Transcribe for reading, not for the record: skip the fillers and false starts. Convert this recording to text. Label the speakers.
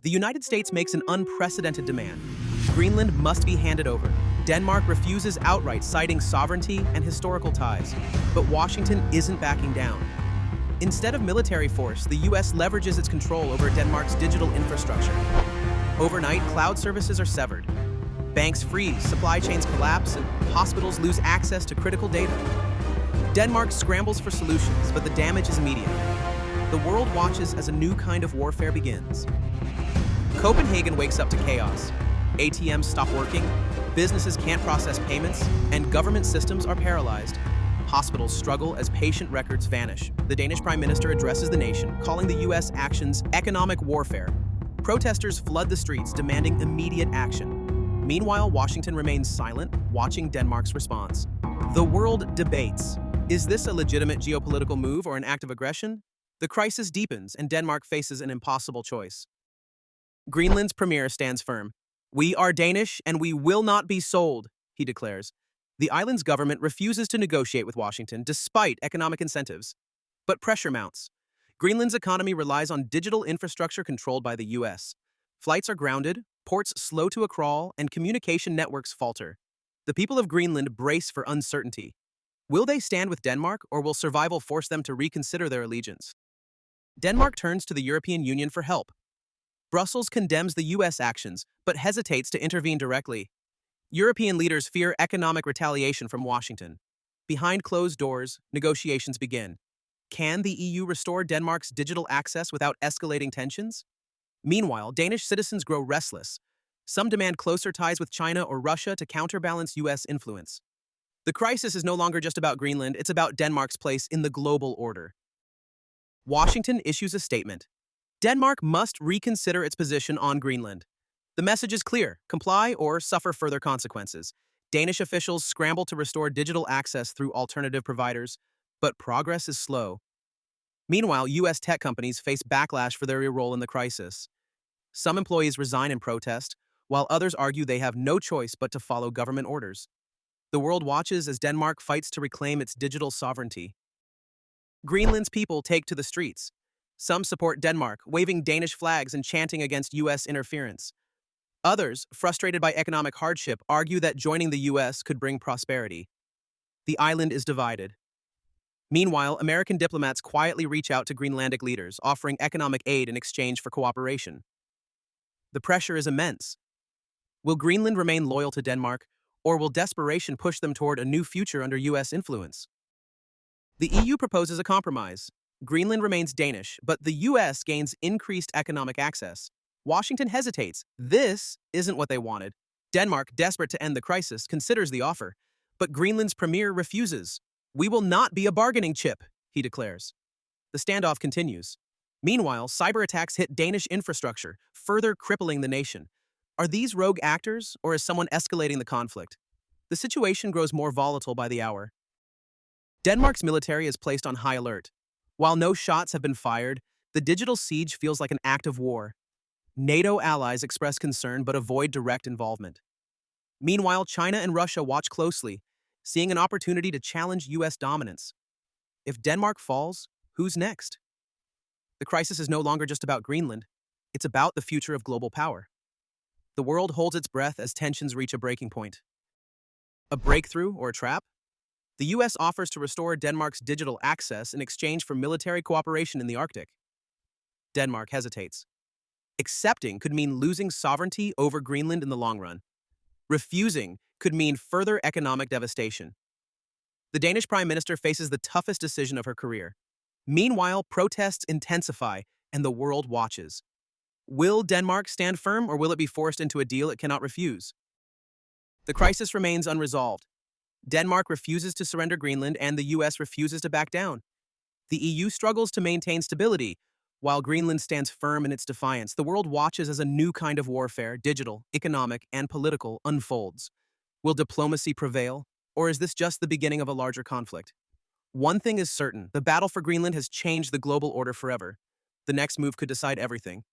Speaker 1: The United States makes an unprecedented demand. Greenland must be handed over. Denmark refuses outright, citing sovereignty and historical ties. But Washington isn't backing down. Instead of military force, the US leverages its control over Denmark's digital infrastructure. Overnight, cloud services are severed. Banks freeze, supply chains collapse, and hospitals lose access to critical data. Denmark scrambles for solutions, but the damage is immediate. The world watches as a new kind of warfare begins. Copenhagen wakes up to chaos. ATMs stop working, businesses can't process payments, and government systems are paralyzed. Hospitals struggle as patient records vanish. The Danish Prime Minister addresses the nation, calling the US actions economic warfare. Protesters flood the streets, demanding immediate action. Meanwhile, Washington remains silent, watching Denmark's response. The world debates. Is this a legitimate geopolitical move or an act of aggression? The crisis deepens, and Denmark faces an impossible choice. Greenland's premier stands firm. "We are Danish, and we will not be sold," he declares. The island's government refuses to negotiate with Washington despite economic incentives. But pressure mounts. Greenland's economy relies on digital infrastructure controlled by the US. Flights are grounded, ports slow to a crawl, and communication networks falter. The people of Greenland brace for uncertainty. Will they stand with Denmark, or will survival force them to reconsider their allegiance? Denmark turns to the European Union for help. Brussels condemns the US actions, but hesitates to intervene directly. European leaders fear economic retaliation from Washington. Behind closed doors, negotiations begin. Can the EU restore Denmark's digital access without escalating tensions? Meanwhile, Danish citizens grow restless. Some demand closer ties with China or Russia to counterbalance US influence. The crisis is no longer just about Greenland, it's about Denmark's place in the global order. Washington issues a statement. Denmark must reconsider its position on Greenland. The message is clear: comply or suffer further consequences. Danish officials scramble to restore digital access through alternative providers, but progress is slow. Meanwhile, US tech companies face backlash for their role in the crisis. Some employees resign in protest, while others argue they have no choice but to follow government orders. The world watches as Denmark fights to reclaim its digital sovereignty. Greenland's people take to the streets. Some support Denmark, waving Danish flags and chanting against US interference. Others, frustrated by economic hardship, argue that joining the US could bring prosperity. The island is divided. Meanwhile, American diplomats quietly reach out to Greenlandic leaders, offering economic aid in exchange for cooperation. The pressure is immense. Will Greenland remain loyal to Denmark, or will desperation push them toward a new future under US influence? The EU proposes a compromise. Greenland remains Danish, but the US gains increased economic access. Washington hesitates. This isn't what they wanted. Denmark, desperate to end the crisis, considers the offer, but Greenland's premier refuses. "We will not be a bargaining chip," he declares. The standoff continues. Meanwhile, cyber attacks hit Danish infrastructure, further crippling the nation. Are these rogue actors, or is someone escalating the conflict? The situation grows more volatile by the hour. Denmark's military is placed on high alert. While no shots have been fired, the digital siege feels like an act of war. NATO allies express concern but avoid direct involvement. Meanwhile, China and Russia watch closely, seeing an opportunity to challenge US dominance. If Denmark falls, who's next? The crisis is no longer just about Greenland. It's about the future of global power. The world holds its breath as tensions reach a breaking point. A breakthrough or a trap? The US offers to restore Denmark's digital access in exchange for military cooperation in the Arctic. Denmark hesitates. Accepting could mean losing sovereignty over Greenland in the long run. Refusing could mean further economic devastation. The Danish Prime Minister faces the toughest decision of her career. Meanwhile, protests intensify and the world watches. Will Denmark stand firm, or will it be forced into a deal it cannot refuse? The crisis remains unresolved. Denmark refuses to surrender Greenland, and the US refuses to back down. The EU struggles to maintain stability, while Greenland stands firm in its defiance. The world watches as a new kind of warfare, digital, economic, and political, unfolds. Will diplomacy prevail, or is this just the beginning of a larger conflict? One thing is certain: the battle for Greenland has changed the global order forever. The next move could decide everything.